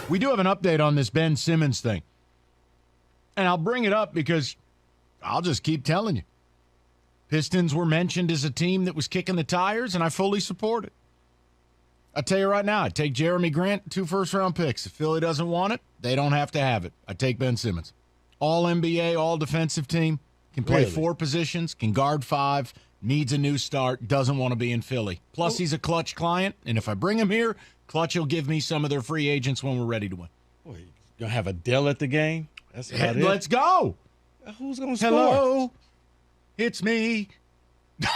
We do have an update on this Ben Simmons thing. And I'll bring it up because I'll just keep telling you. Pistons were mentioned as a team that was kicking the tires, and I fully support it. I tell you right now, I'd take Jeremy Grant, 2 first-round picks. If Philly doesn't want it, they don't have to have it. I'd take Ben Simmons. All NBA, all defensive team, can play 4 positions, can guard 5, needs a new start, doesn't want to be in Philly. Plus, he's a Clutch client, and if I bring him here, Clutch will give me some of their free agents when we're ready to win. Boy, you going to have Adele at the game? That's about it. Let's go. Who's going to score? Hello, it's me.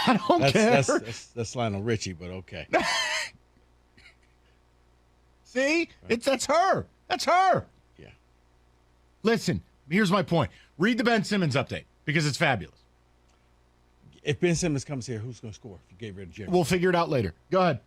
I don't care. That's Lionel Richie, but okay. See? That's her. That's her. Yeah. Listen, here's my point. Read the Ben Simmons update because it's fabulous. If Ben Simmons comes here, who's going to score if you gave rid of Jeremy? We'll figure it out later. Go ahead.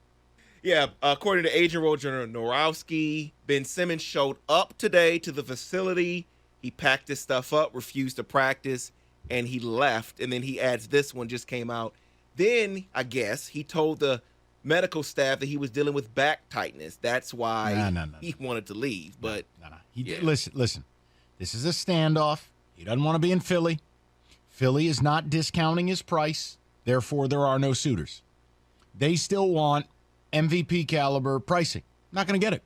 Yeah, according to agent Roger Norowski, Ben Simmons showed up today to the facility. He packed his stuff up, refused to practice, and he left. And then he adds this one just came out. Then, I guess, he told the medical staff that he was dealing with back tightness. That's why he wanted to leave. But Listen. This is a standoff. He doesn't want to be in Philly. Philly is not discounting his price. Therefore, there are no suitors. They still want MVP caliber pricing. Not going to get it.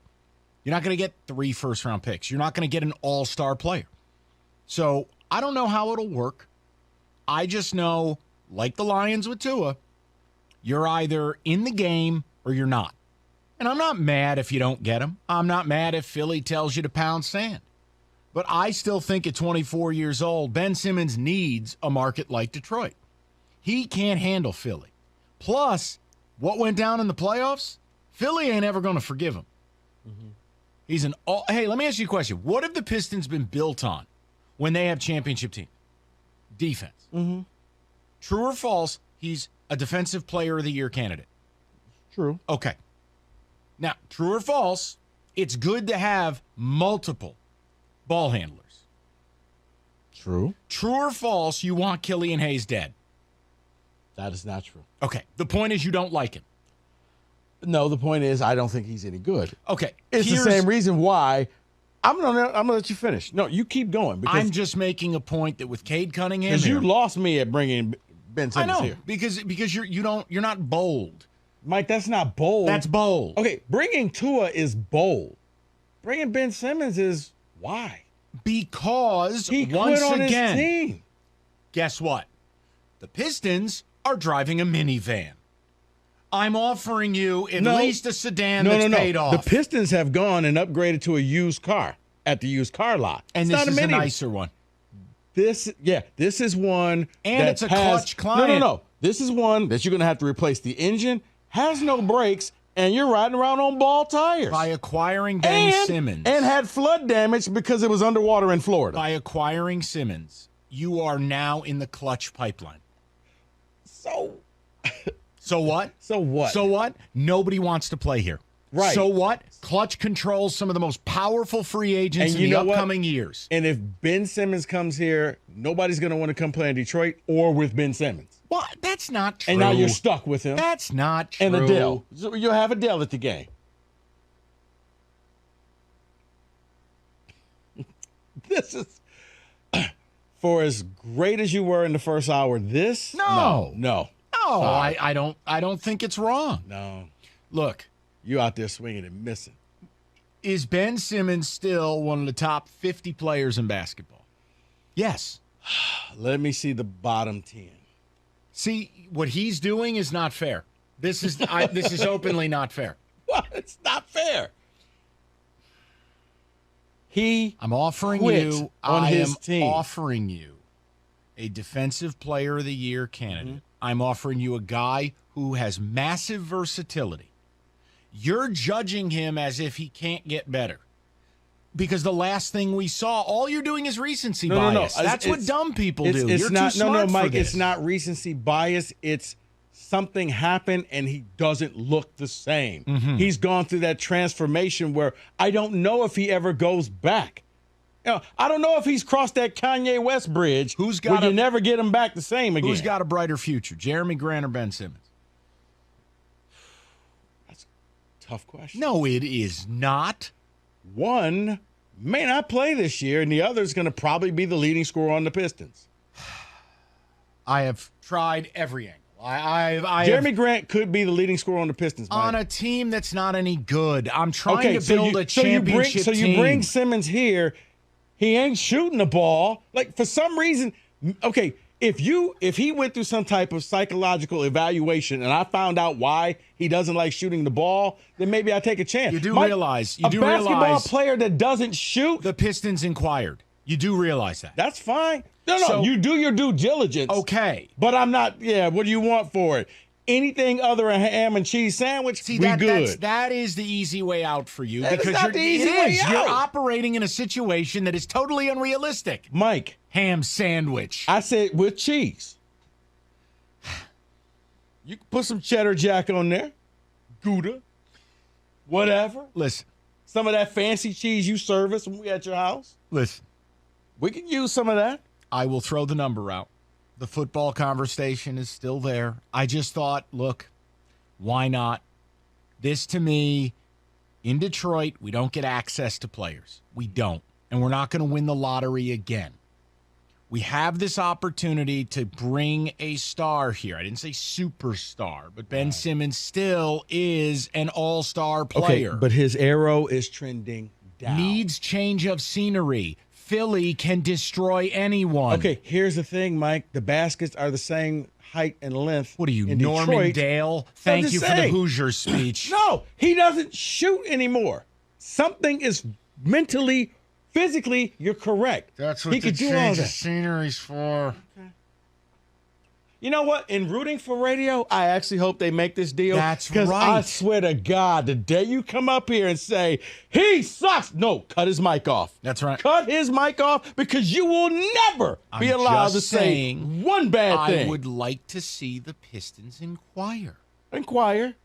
You're not going to get 3 first-round picks. You're not going to get an all-star player. So I don't know how it'll work. I just know, like the Lions with Tua, you're either in the game or you're not. And I'm not mad if you don't get him. I'm not mad if Philly tells you to pound sand. But I still think at 24 years old, Ben Simmons needs a market like Detroit. He can't handle Philly. Plus, what went down in the playoffs, Philly ain't ever going to forgive him. Mm-hmm. Hey, let me ask you a question. What have the Pistons been built on when they have championship team? Defense. Mm-hmm. True or false, he's a defensive player of the year candidate. True. Okay. Now, true or false, it's good to have multiple ball handlers. True. True or false, you want Killian Hayes dead. That is not true. Okay. The point is you don't like him. No, the point is I don't think he's any good. Okay. It's the same reason why I'm gonna let you finish. No, you keep going. Because I'm just making a point that with Cade Cunningham, because you lost me at bringing Ben Simmons here. because you're not bold, Mike. That's not bold. That's bold. Okay, bringing Tua is bold. Bringing Ben Simmons is why? Because he once quit on again, his team. Guess what? The Pistons are driving a minivan. I'm offering you at least a sedan that's paid off. The Pistons have gone and upgraded to a used car at the used car lot. And this is a nicer one. This is one and that it's a Clutch client. No. This is one that you're going to have to replace the engine, has no brakes, and you're riding around on ball tires. By acquiring Ben Simmons. And had flood damage because it was underwater in Florida. By acquiring Simmons, you are now in the Clutch pipeline. So what? So what? So what? Nobody wants to play here. Right. So what? Clutch controls some of the most powerful free agents in the upcoming years. And if Ben Simmons comes here, nobody's going to want to come play in Detroit or with Ben Simmons. Well, that's not true. And now you're stuck with him. That's not true. And Adele. So you'll have Adele at the game. This is, for as great as you were in the first hour, this? No. No, I don't think it's wrong. No. Look. You out there swinging and missing. Is Ben Simmons still one of the top 50 players in basketball? Yes. Let me see the bottom 10. See, what he's doing is not fair. This is openly not fair. Well, it's not fair. I'm offering you a defensive player of the year candidate. Mm-hmm. I'm offering you a guy who has massive versatility. You're judging him as if he can't get better. Because the last thing we saw, all you're doing is recency bias. No. That's what dumb people do. It's you're not, too smart Mike, for this. it's not recency bias. It's something happened and he doesn't look the same. Mm-hmm. He's gone through that transformation where I don't know if he ever goes back. You know, I don't know if he's crossed that Kanye West bridge where you never get him back the same again. Who's got a brighter future, Jeremy Grant or Ben Simmons? That's a tough question. No, it is not. one may not play this year, and the other is going to probably be the leading scorer on the Pistons. I have tried every angle. Jeremy Grant could be the leading scorer on the Pistons, Mike. On a team that's not any good. I'm trying to build a championship team. So you bring Simmons here. He ain't shooting the ball. Like, for some reason, okay, if he went through some type of psychological evaluation and I found out why he doesn't like shooting the ball, then maybe I take a chance. You do Mike, realize. A basketball player that doesn't shoot. The Pistons inquired. You do realize that. That's fine. No, you do your due diligence. Okay. But I'm not, what do you want for it? Anything other than a ham and cheese sandwich, good. That is the easy way out for you. Because not the easy way out. You're operating in a situation that is totally unrealistic. Mike. Ham sandwich. I said with cheese. You can put some cheddar jack on there. Gouda. Whatever. Listen. Some of that fancy cheese you serve us when we at your house. Listen. We can use some of that. I will throw the number out. The football conversation is still there. I just thought, look, why not? This, to me, in Detroit, we don't get access to players. We don't. And we're not going to win the lottery again. We have this opportunity to bring a star here. I didn't say superstar, but Ben Simmons still is an all-star player. Okay, but his arrow is trending down. Needs change of scenery. Philly can destroy anyone. Okay, here's the thing, Mike. The baskets are the same height and length. What are you, in Norman Detroit. Dale? Thank you for the Hoosier speech. No, he doesn't shoot anymore. Something is mentally, physically, you're correct. That's what he the could do all change that. of scenery's for. Okay. You know what? In rooting for radio, I actually hope they make this deal. That's because right. I swear to God, the day you come up here and say, he sucks. No, cut his mic off. That's right. Cut his mic off because you will never be allowed to say one bad thing. I would like to see the Pistons inquire. Inquire.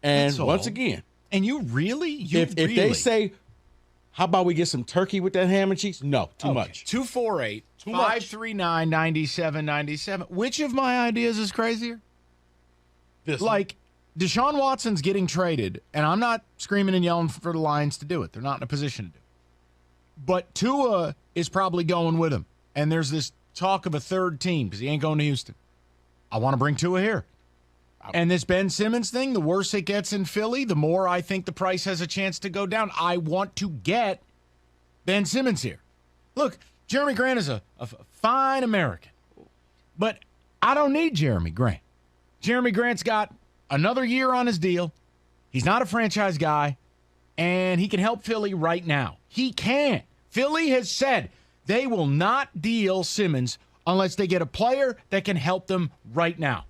And That's all. once again. And you really? If they say, how about we get some turkey with that ham and cheese? No, too much. 248-539-9797. Which of my ideas is crazier? This like, Deshaun Watson's getting traded, and I'm not screaming and yelling for the Lions to do it. They're not in a position to do it. But Tua is probably going with him. And there's this talk of a third team because he ain't going to Houston. I want to bring Tua here. And this Ben Simmons thing, the worse it gets in Philly, the more I think the price has a chance to go down. I want to get Ben Simmons here. Look, Jeremy Grant is a fine American, but I don't need Jeremy Grant. Jeremy Grant's got another year on his deal. He's not a franchise guy, and he can help Philly right now. He can. Philly has said they will not deal Simmons unless they get a player that can help them right now.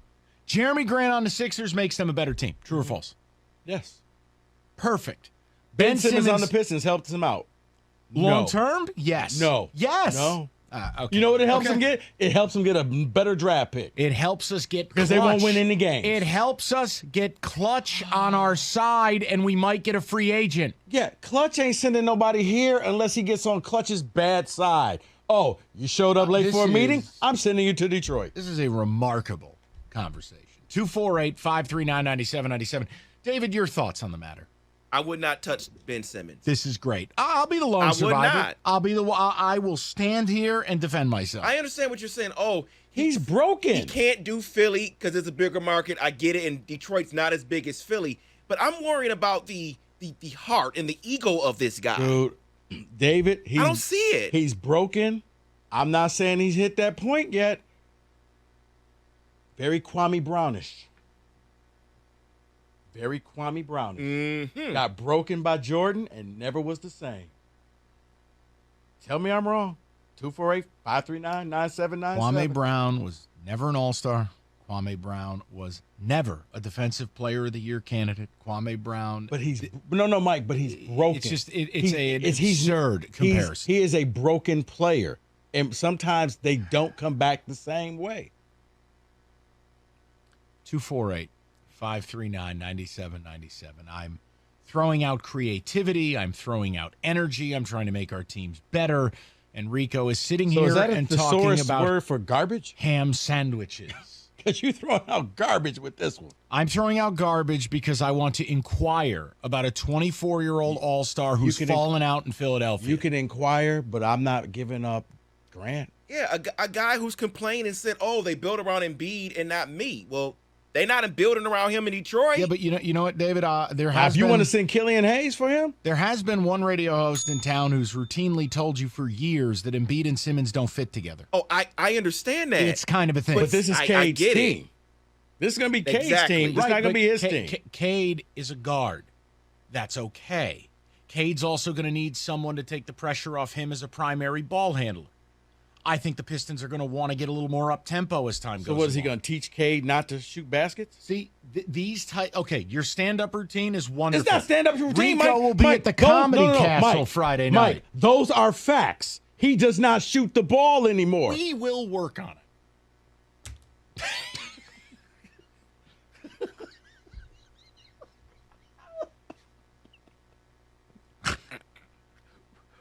Jeremy Grant on the Sixers makes them a better team. True or false? Yes. Perfect. Ben Simmons on the Pistons helps him out. Long term? Yes. No. Yes. No. Okay. You know what it helps him get? It helps him get a better draft pick. It helps us get because they won't win any games. It helps us get Clutch on our side, and we might get a free agent. Yeah, Clutch ain't sending nobody here unless he gets on Clutch's bad side. Oh, you showed up late for a meeting? I'm sending you to Detroit. This is a remarkable conversation. 248-539-9797. David, your thoughts on the matter? I would not touch Ben Simmons. This is great. I'll be the lone survivor. I would not. I'll be the. I will stand here and defend myself. I understand what you're saying. Oh, he's broken. He can't do Philly because it's a bigger market. I get it, and Detroit's not as big as Philly. But I'm worried about the heart and the ego of this guy. Dude, David, I don't see it. He's broken. I'm not saying he's hit that point yet. Very Kwame Brownish. Very Kwame Brownish. Mm-hmm. Got broken by Jordan and never was the same. Tell me I'm wrong. 248-539-9797. Kwame Brown was never an all-star. Kwame Brown was never a Defensive Player of the Year candidate. Kwame Brown. But he's no, Mike. But he's broken. It's just it's an absurd comparison. He is a broken player, and sometimes they don't come back the same way. 248-539-9797. I'm throwing out creativity. I'm throwing out energy. I'm trying to make our teams better. And Rico is sitting here and talking about word for garbage? ham sandwiches. Because you throwing out garbage with this one. I'm throwing out garbage because I want to inquire about a 24-year-old all-star who's fallen out in Philadelphia. You can inquire, but I'm not giving up Grant. Yeah, a guy who's complained and said, "Oh, they built around Embiid and not me." Well, they not building around him in Detroit. Yeah, but you know what, David? There has. If you want to send Killian Hayes for him, there has been one radio host in town who's routinely told you for years that Embiid and Simmons don't fit together. Oh, I understand that. It's kind of a thing. But this is Cade's team. This is going to be Cade's team. It's not going to be his team. Cade is a guard. That's okay. Cade's also going to need someone to take the pressure off him as a primary ball handler. I think the Pistons are going to want to get a little more up-tempo as time goes on. So what is he going to teach Cade not to shoot baskets? See, these type. Okay, your stand-up routine is wonderful. It's not stand-up routine. Rico will be at the Comedy Castle Friday night. Mike, those are facts. He does not shoot the ball anymore. We will work on it.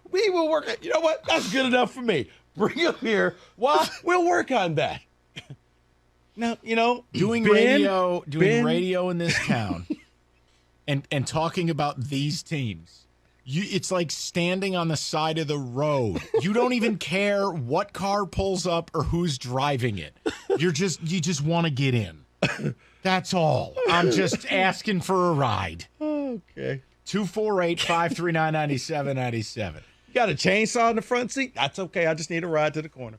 We will work it. You know what? That's good enough for me. Bring him here. Well, we'll work on that. Now, doing radio in this town and talking about these teams. It's like standing on the side of the road. You don't even care what car pulls up or who's driving it. You just want to get in. That's all. I'm just asking for a ride. Okay. 248-539-9797. You got a chainsaw in the front seat? That's okay. I just need a ride to the corner.